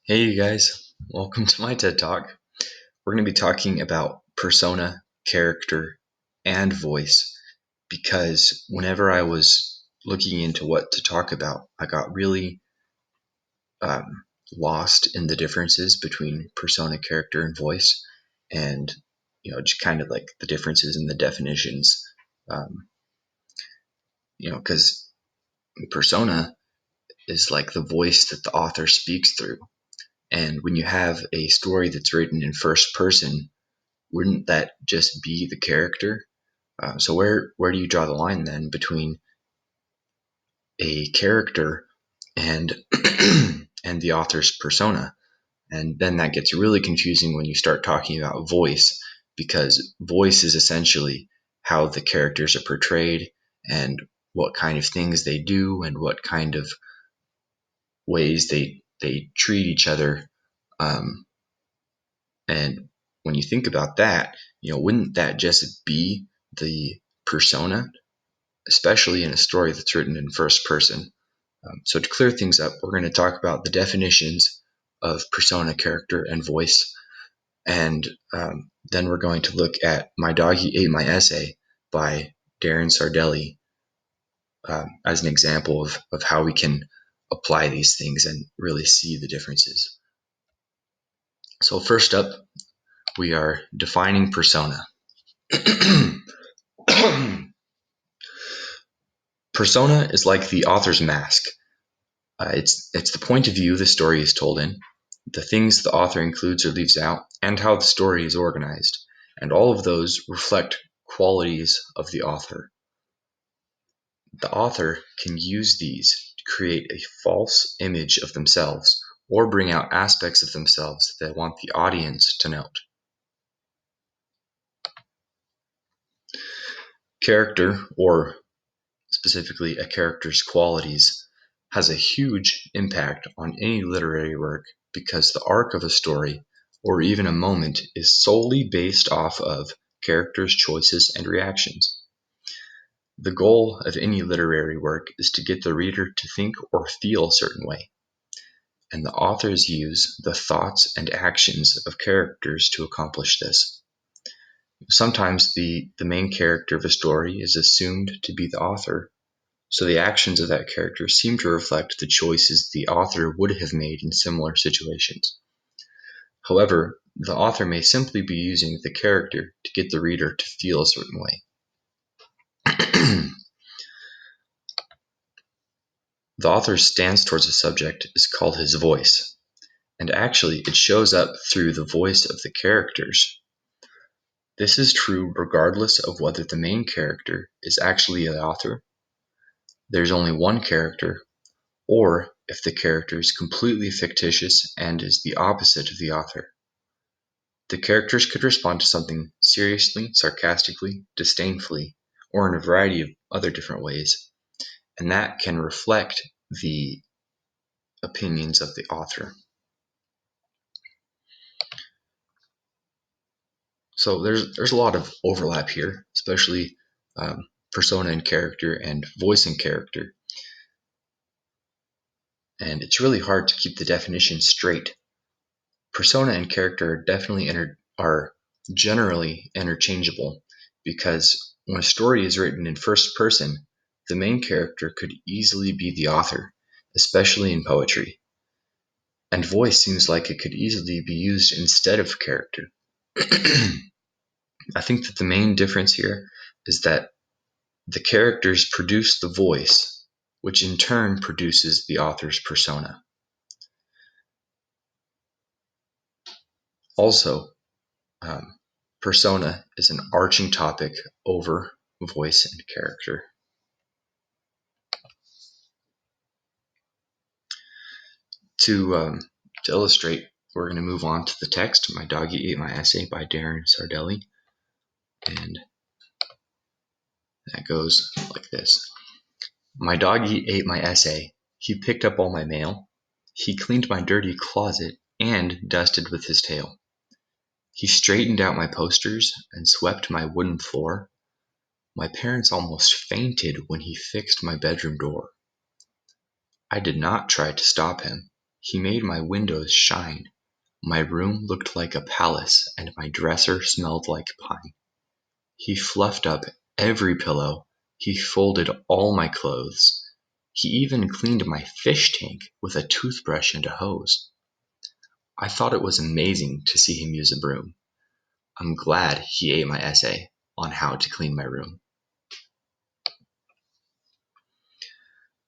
Hey, you guys, welcome to my TED Talk. We're going to be talking about persona, character, and voice because whenever I was looking into what to talk about, I got really lost in the differences between persona, character, and voice, and just kind of like the differences in the definitions. Because persona is like the voice that the author speaks through. And when you have a story that's written in first person, wouldn't that just be the character? So where do you draw the line then between a character and and the author's persona? And then that gets really confusing when you start talking about voice, because voice is essentially how the characters are portrayed and what kind of things they do and what kind of ways they treat each other. And when you think about that, wouldn't that just be the persona, especially in a story that's written in first person? So to clear things up, we're going to talk about the definitions of persona, character, and voice. And then we're going to look at My Doggy Ate My Essay by Darren Sardelli as an example of how we can apply these things and really see the differences. So first up, we are defining persona. Persona is like the author's mask. It's the point of view the story is told in, the things the author includes or leaves out, and how the story is organized. And all of those reflect qualities of the author. The author can use these to create a false image of themselves or bring out aspects of themselves that they want the audience to note. Character, or specifically a character's qualities, has a huge impact on any literary work because the arc of a story or even a moment is solely based off of characters' choices and reactions. The goal of any literary work is to get the reader to think or feel a certain way, and the authors use the thoughts and actions of characters to accomplish this. Sometimes the main character of a story is assumed to be the author, so the actions of that character seem to reflect the choices the author would have made in similar situations. However, the author may simply be using the character to get the reader to feel a certain way. The author's stance towards a subject is called his voice, and actually it shows up through the voice of the characters. This is true regardless of whether the main character is actually the author, there's only one character, or if the character is completely fictitious and is the opposite of the author. The characters could respond to something seriously, sarcastically, disdainfully, or in a variety of other different ways, and that can reflect the opinions of the author. So there's a lot of overlap here, especially persona and character and voice and character. And it's really hard to keep the definition straight. Persona and character are generally interchangeable because when a story is written in first person, the main character could easily be the author, especially in poetry. And voice seems like it could easily be used instead of character. I think that the main difference here is that the characters produce the voice, which in turn produces the author's persona. Also, persona is an arching topic over voice and character. To illustrate, we're going to move on to the text, My Doggy Ate My Essay by Darren Sardelli. And that goes like this. My doggy ate my essay. He picked up all my mail. He cleaned my dirty closet and dusted with his tail. He straightened out my posters and swept my wooden floor. My parents almost fainted when he fixed my bedroom door. I did not try to stop him. He made my windows shine. My room looked like a palace, and my dresser smelled like pine. He fluffed up every pillow. He folded all my clothes. He even cleaned my fish tank with a toothbrush and a hose. I thought it was amazing to see him use a broom. I'm glad he ate my essay on how to clean my room.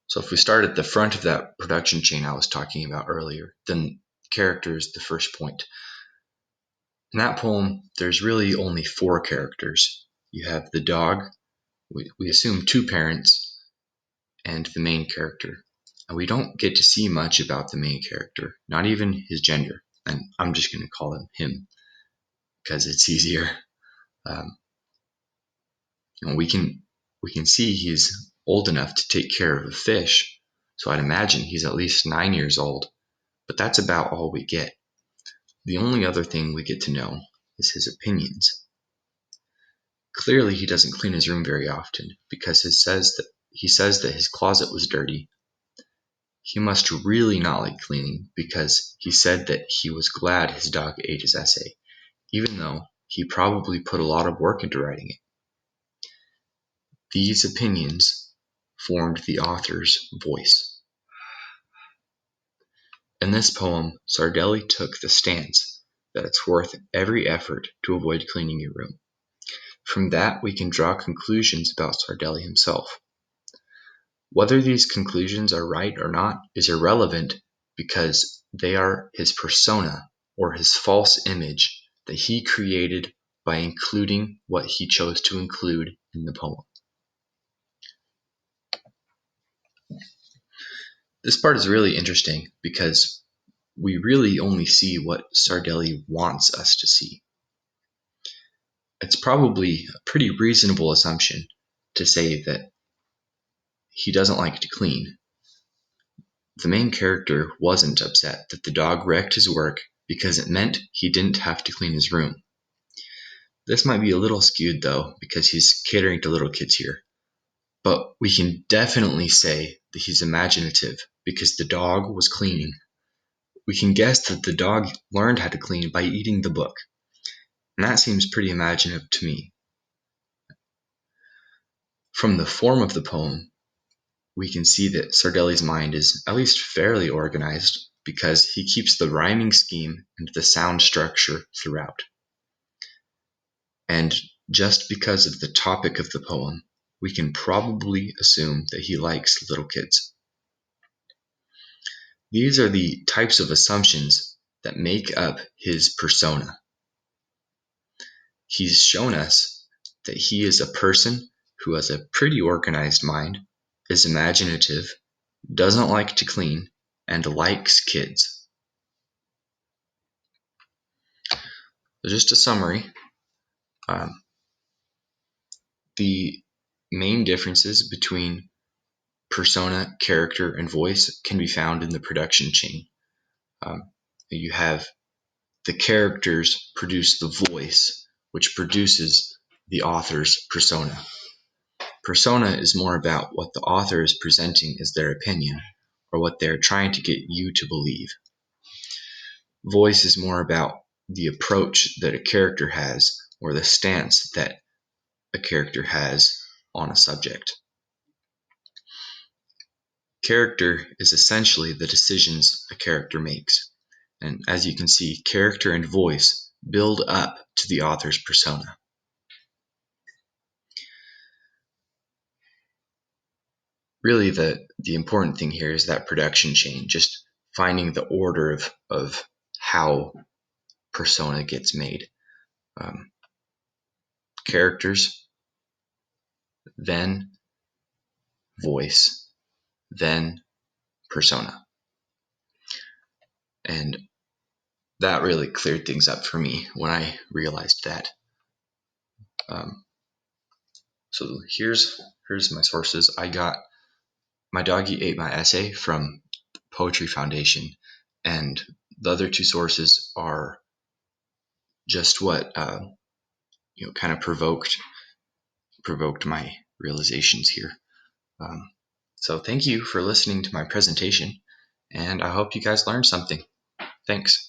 So if we start at the front of that production chain I was talking about earlier, then character is the first point. In that poem, there's really only 4 characters. You have the dog, we assume 2 parents, and the main character. And we don't get to see much about the main character, not even his gender. And I'm just going to call him because it's easier. And we can see he's old enough to take care of a fish, so I'd imagine he's at least 9 years old, but that's about all we get. The only other thing we get to know is his opinions. Clearly he doesn't clean his room very often because he says that his closet was dirty. He must really not like cleaning because he said that he was glad his dog ate his essay, even though he probably put a lot of work into writing it. These opinions formed the author's voice. In this poem, Sardelli took the stance that it's worth every effort to avoid cleaning your room. From that, we can draw conclusions about Sardelli himself. Whether these conclusions are right or not is irrelevant because they are his persona or his false image that he created by including what he chose to include in the poem. This part is really interesting because we really only see what Sardelli wants us to see. It's probably a pretty reasonable assumption to say that he doesn't like to clean. The main character wasn't upset that the dog wrecked his work because it meant he didn't have to clean his room. This might be a little skewed though, because he's catering to little kids here. But we can definitely say that he's imaginative because the dog was cleaning. We can guess that the dog learned how to clean by eating the book. And that seems pretty imaginative to me. From the form of the poem, we can see that Sardelli's mind is at least fairly organized because he keeps the rhyming scheme and the sound structure throughout. And just because of the topic of the poem, we can probably assume that he likes little kids. These are the types of assumptions that make up his persona. He's shown us that he is a person who has a pretty organized mind, is imaginative, doesn't like to clean, and likes kids. So just a summary. The main differences between persona, character, and voice can be found in the production chain. You have the characters produce the voice, which produces the author's persona. Persona is more about what the author is presenting as their opinion, or what they're trying to get you to believe. Voice is more about the approach that a character has, or the stance that a character has on a subject. Character is essentially the decisions a character makes. And as you can see, character and voice build up to the author's persona. Really, the important thing here is that production chain, just finding the order of how persona gets made. Characters, then voice, then persona. And that really cleared things up for me when I realized that. So here's my sources. I got My Doggy Ate My Essay from Poetry Foundation, and the other 2 sources are just what kind of provoked my realizations here. So thank you for listening to my presentation, and I hope you guys learned something. Thanks.